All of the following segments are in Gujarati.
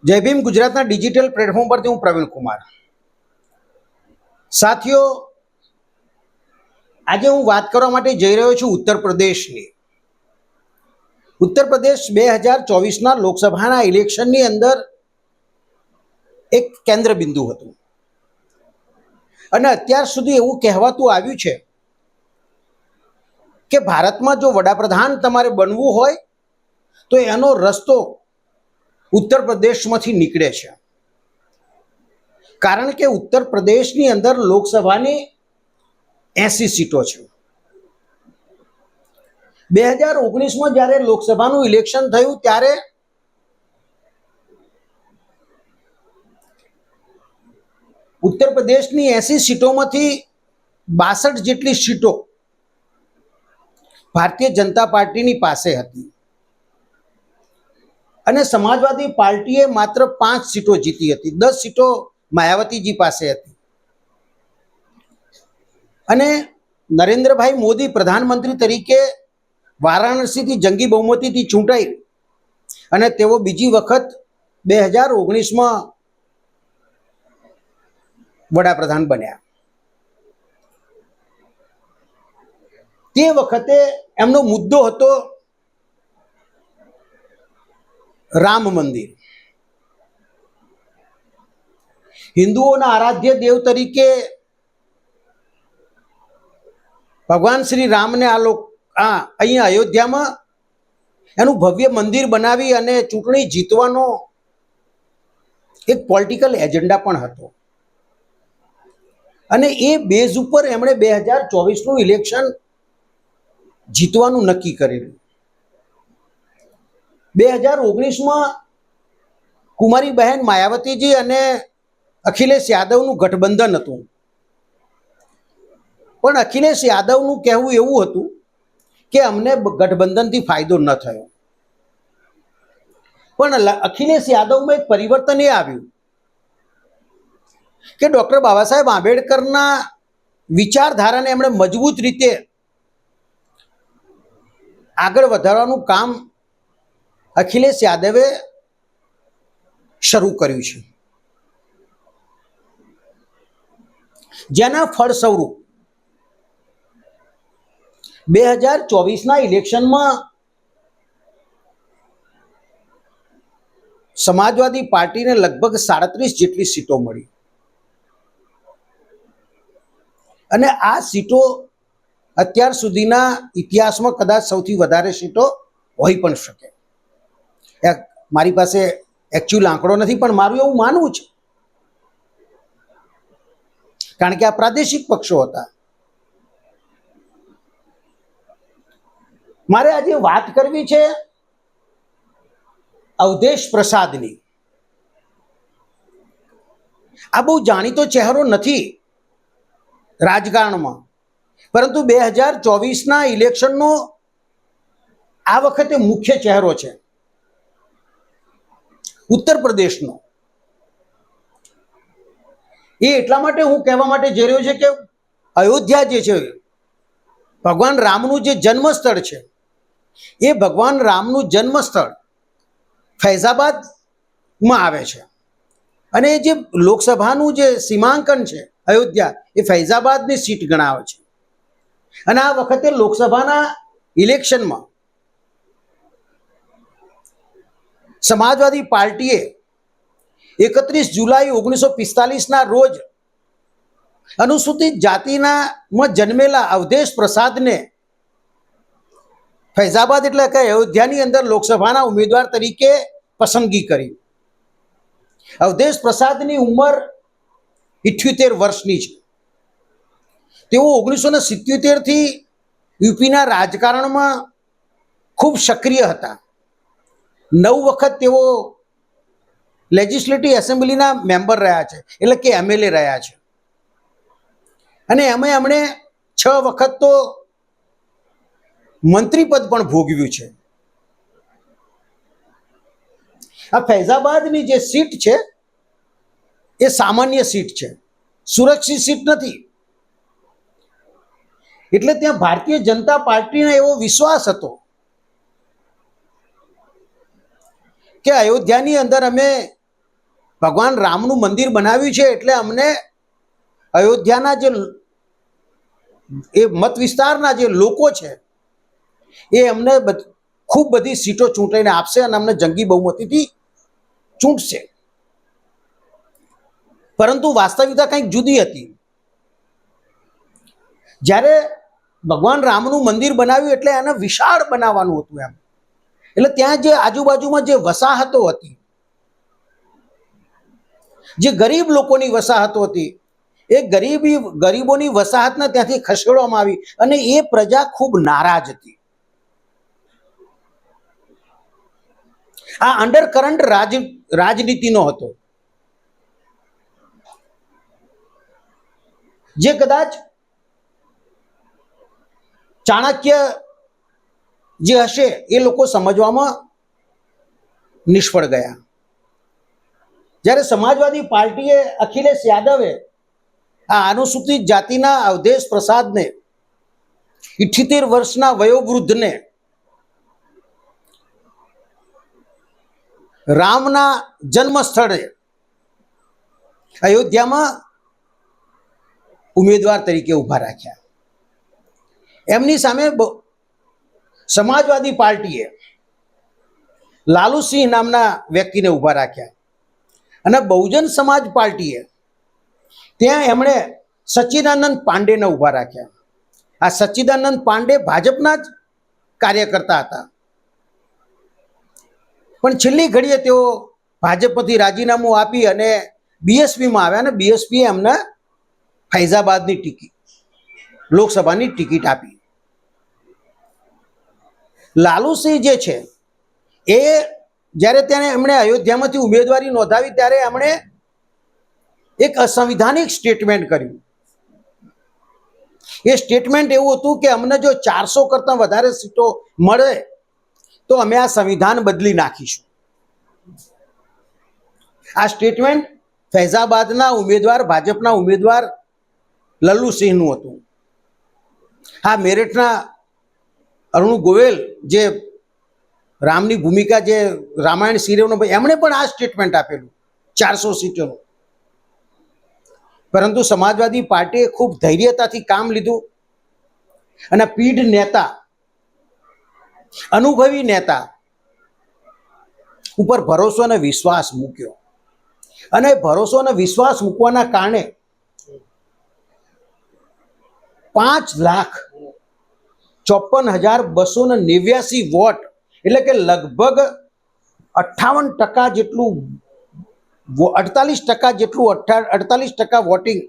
જય ભીમ ગુજરાતના ડિજિટલ પ્લેટફોર્મ પરથી હું પ્રવીણ કુમાર. સાથીઓ, આજે હું વાત કરવા માટે જઈ રહ્યો છું ઉત્તર પ્રદેશની. ઉત્તર પ્રદેશ 2024ના લોકસભાના ઇલેક્શનની અંદર એક કેન્દ્ર બિંદુ હતું અને અત્યાર સુધી એવું કહેવાતું આવ્યું છે કે ભારતમાં જો વડાપ્રધાન તમારે બનવું હોય તો એનો રસ્તો ઉત્તર પ્રદેશમાંથી નીકળે છે. કારણ કે ઉત્તર પ્રદેશની અંદર લોકસભાની 80 સીટો છે. 2019માં જ્યારે લોકસભાનું ઇલેક્શન થયું ત્યારે ઉત્તર પ્રદેશની 80 સીટોમાંથી 62 જેટલી સીટો ભારતીય જનતા પાર્ટીની પાસે હતી અને સમાજવાદી પાર્ટીએ માત્ર 5 સીટો જીતી હતી. 10 સીટો માયાવતીજી પાસે હતી અને નરેન્દ્રભાઈ મોદી પ્રધાનમંત્રી તરીકે વારાણસીથી જંગી બહુમતીથી ચૂંટાઈ અને તેઓ બીજી વખત 2019માં વડાપ્રધાન બન્યા. તે વખતે એમનો મુદ્દો હતો રામ મંદિર. હિન્દુઓના આરાધ્ય દેવ તરીકે ભગવાન શ્રી રામને અહીંયા અયોધ્યામાં એનું ભવ્ય મંદિર બનાવી અને ચૂંટણી જીતવાનો એક પોલિટિકલ એજન્ડા પણ હતો અને એ બેઝ ઉપર એમણે 2024નું ઇલેક્શન જીતવાનું નક્કી કરેલું. 2019માં કુમારી બહેન માયાવતીજી અને અખિલેશ યાદવનું ગઠબંધન હતું, પણ અખિલેશ યાદવનું કહેવું એવું હતું કે અમને ગઠબંધનથી ફાયદો ન થયો. પણ અખિલેશ યાદવમાં એક પરિવર્તન એ આવ્યું કે ડૉક્ટર બાબા સાહેબ આંબેડકરના વિચારધારાને એમણે મજબૂત રીતે આગળ વધારવાનું કામ અખિલેશ યાદવે શરૂ કર્યું છે, જેના ફળ સ્વરૂપ 2024ના ઇલેક્શનમાં સમાજવાદી પાર્ટીને લગભગ 37 જેટલી સીટો મળી અને આ સીટો અત્યાર સુધીના ઇતિહાસમાં કદાચ સૌથી વધારે સીટો હોઈ પણ શકે. મારી પાસે એકચ્યુઅલ આંકડો નથી, પણ મારું એવું માનવું છે, કારણ કે આ પ્રાદેશિક પક્ષો હતા. મારે આજે વાત કરવી છે અવધેશ પ્રસાદની. આ બહુ જાણીતો ચહેરો નથી રાજકારણમાં, પરંતુ 2024ના ઇલેક્શનનો આ વખતે મુખ્ય ચહેરો છે ઉત્તર પ્રદેશનો. એ એટલા માટે હું કહેવા માટે જઈ રહ્યો છે કે અયોધ્યા જે છે, ભગવાન રામનું જે જન્મસ્થળ છે, એ ભગવાન રામનું જન્મસ્થળ ફૈઝાબાદમાં આવે છે અને જે લોકસભાનું જે સીમાંકન છે અયોધ્યા, એ ફૈઝાબાદની સીટ ગણાવે છે. અને આ વખતે લોકસભાના ઇલેક્શનમાં સમાજવાદી પાર્ટીએ 31 જુલાઈ 1945ના રોજ અનુસૂચિત જાતિમાં જન્મેલા અવધેશ પ્રસાદને ફૈઝાબાદ એટલે કે અયોધ્યાની અંદર લોકસભાના ઉમેદવાર તરીકે પસંદગી કરી. અવધેશ પ્રસાદની ઉંમર 78 વર્ષની છે. તેઓ 1977થી યુપીના રાજકારણમાં ખૂબ સક્રિય હતા. 9 વખત તેઓ લેજિસ્લેટિવ એસેમ્બલીના મેમ્બર રહ્યા છે, એટલે કે એમએલએ રહ્યા છે અને એમણે 6 વખત તો મંત્રીપદ પણ ભોગવ્યું છે. આ ફૈઝાબાદની જે સીટ છે એ સામાન્ય સીટ છે, સુરક્ષિત સીટ નથી. એટલે ત્યાં ભારતીય જનતા પાર્ટીને એવો વિશ્વાસ હતો કે અયોધ્યાની અંદર અમે ભગવાન રામનું મંદિર બનાવ્યું છે એટલે અમને અયોધ્યાના જે એ મત વિસ્તારના જે લોકો છે એ અમને ખૂબ બધી સીટો ચૂંટાઈને આપશે અને અમને જંગી બહુમતીથી ચૂંટશે. પરંતુ વાસ્તવિકતા કંઈક જુદી હતી. જ્યારે ભગવાન રામનું મંદિર બનાવ્યું એટલે એને વિશાળ બનાવવાનું હતું એમ. એટલે ત્યાં જે આજુબાજુમાં જે વસાહતો હતી, જે ગરીબ લોકોની વસાહતો હતી, એ ગરીબોની વસાહતને ત્યાંથી ખસેડવામાં આવી અને એ પ્રજા ખૂબ નારાજ હતી. આ અંડરકરન્ટ રાજનીતિનો હતો, જે કદાચ ચાણક્ય જે હશે એ લોકો સમજવામાં નિષ્ફળ ગયા. જ્યારે સમાજવાદી પાર્ટીએ અખિલેશ યાદવે આ અનુસૂચિત જાતિના અવધેશ પ્રસાદને 78 વર્ષના વયોવૃદ્ધને રામના જન્મ સ્થળે અયોધ્યામાં ઉમેદવાર તરીકે ઊભા રાખ્યા. એમની સામે સમાજવાદી પાર્ટીએ લાલુસિંહ નામના વ્યક્તિને ઊભા રાખ્યા અને બહુજન સમાજ પાર્ટીએ ત્યાં એમણે સચ્ચિદાનંદ પાંડેને ઊભા રાખ્યા. આ સચ્ચિદાનંદ પાંડે ભાજપના જ કાર્યકર્તા હતા, પણ છેલ્લી ઘડીએ તેઓ ભાજપમાંથી રાજીનામું આપી અને બીએસપીમાં આવ્યા અને બીએસપીએ એમને ફૈઝાબાદની ટિકિટ, લોકસભાની ટિકિટ આપી. લાલુસિંહ જે છે એ જ્યારે ત્યાં એમણે અયોધ્યામાંથી ઉમેદવારી નોંધાવી ત્યારે એમણે એક અસંવિધાનિક સ્ટેટમેન્ટ કર્યું. એ સ્ટેટમેન્ટ એવું હતું કે અમને જો 400 કરતાં વધારે સીટો મળે તો અમે આ સંવિધાન બદલી નાખીશું. આ સ્ટેટમેન્ટ ફૈઝાબાદના ઉમેદવાર, ભાજપના ઉમેદવાર લલ્લુસિંહનું હતું. હા, મેરઠના અરુણ ગોયલ જે રામની ભૂમિકા જે રામાયણ સિરિયલનો, એમણે પણ આ સ્ટેટમેન્ટ આપેલું 400 સીટોનું. પરંતુ સમાજવાદી પાર્ટીએ ખૂબ ધૈર્યતાથી કામ લીધું અને પીઢ નેતા, અનુભવી નેતા ઉપર ભરોસો અને વિશ્વાસ મૂક્યો અને ભરોસો અને વિશ્વાસ મૂકવાના કારણે 5,54,289 વોટ, એટલે કે લગભગ 58% જેટલું, 48% વોટિંગ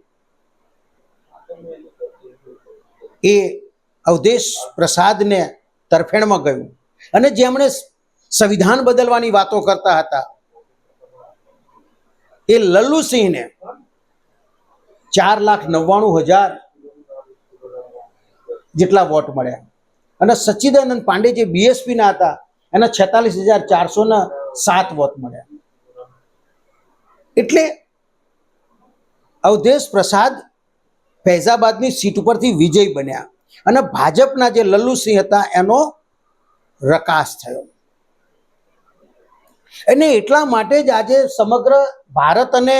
એ અવધેશ પ્રસાદને તરફેણમાં ગયું. અને જેમણે સંવિધાન બદલવાની વાતો કરતા હતા એ લલ્લુસિંહને 4,99,000 જેટલા વોટ મળ્યા અને સચ્ચિદાનંદ પાંડે જે બીએસપીના હતા એને 46,407 વોટ મળ્યા. એટલે અવધેશ પ્રસાદ ફૈઝાબાદની સીટ ઉપરથી વિજય બન્યા અને ભાજપના જે લલ્લુસિંહ હતા એનો રકાસ થયો. અને એટલા માટે જ આજે સમગ્ર ભારત અને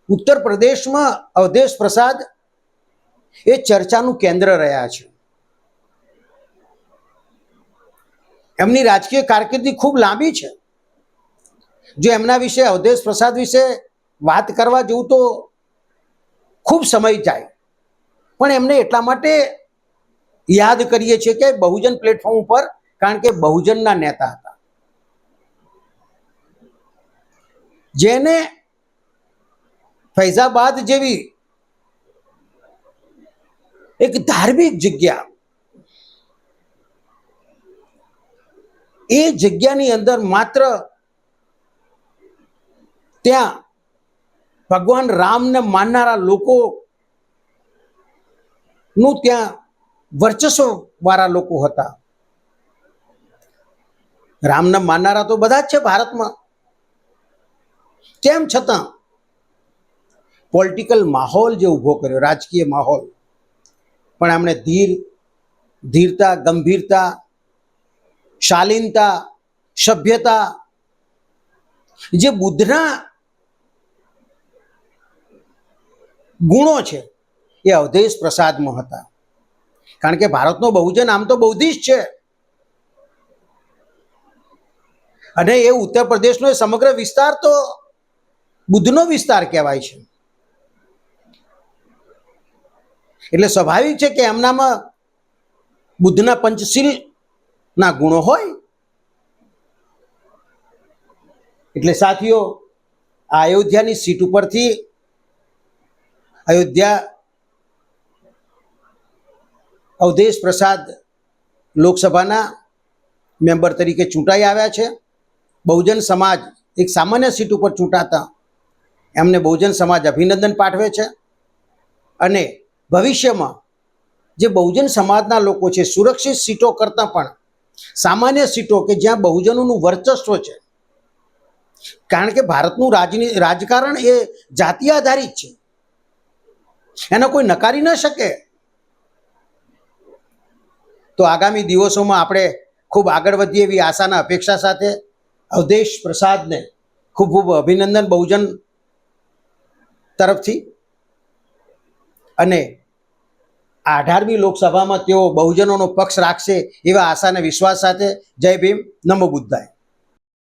ઉત્તર પ્રદેશમાં અવધેશ પ્રસાદ એ ચર્ચાનું કેન્દ્ર રહ્યા છે. એમની રાજકીય કારકિર્દી ખૂબ લાંબી છે. જો એમના વિશે, અવધેશ પ્રસાદ વિશે વાત કરવા જેવું તો ખૂબ સમય જાય, પણ એમને એટલા માટે યાદ કરીએ છીએ કે બહુજન પ્લેટફોર્મ ઉપર, કારણ કે બહુજનના નેતા હતા જેને ફૈઝાબાદ જેવી એક ધાર્મિક જગ્યા, એ જગ્યાની અંદર માત્ર ત્યાં ભગવાન રામને માનનારા લોકોનું ત્યાં વર્ચસ્વ વાળા લોકો હતા. રામને માનનારા તો બધા જ છે ભારતમાં, તેમ છતાં પોલિટિકલ માહોલ જે ઊભો કર્યો, રાજકીય માહોલ, પણ એમણે ધીરતા, ગંભીરતા, શાલીનતા, સભ્યતા, જે બુદ્ધના ગુણો છે એ અવધેશ પ્રસાદમાં હતા. કારણ કે ભારતનો બહુજન આમ તો બૌદ્ધિસ્ટ છે અને એ ઉત્તર પ્રદેશનો એ સમગ્ર વિસ્તાર તો બુદ્ધનો વિસ્તાર કહેવાય છે. એટલે સ્વાભાવિક છે કે એમનામાં બુદ્ધના પંચશીલના ગુણો હોય. એટલે સાથીઓ, આ અયોધ્યાની સીટ ઉપરથી અયોધ્યા અવધેશ પ્રસાદ લોકસભાના મેમ્બર તરીકે ચૂંટાઈ આવ્યા છે. બહુજન સમાજ એક સામાન્ય સીટ ઉપર ચૂંટાતા એમને બહુજન સમાજ અભિનંદન પાઠવે છે અને ભવિષ્યમાં જે બહુજન સમાજના લોકો છે સુરક્ષિત સીટો કરતાં પણ સામાન્ય સીટો કે જ્યાં બહુજનોનું વર્ચસ્વ છે, કારણ કે ભારતનું રાજકારણ એ જાતિ આધારિત છે, એનો કોઈ નકારી ન શકે. તો આગામી દિવસોમાં આપણે ખૂબ આગળ વધીએ એવી આશાના અપેક્ષા સાથે અવધેશ પ્રસાદને ખૂબ ખૂબ અભિનંદન બહુજન તરફથી. અને 18મી લોકસભામાં તેઓ બહુજનોનો પક્ષ રાખશે એવા આશા અને વિશ્વાસ સાથે જય ભીમ, નમો બુદ્ધાય.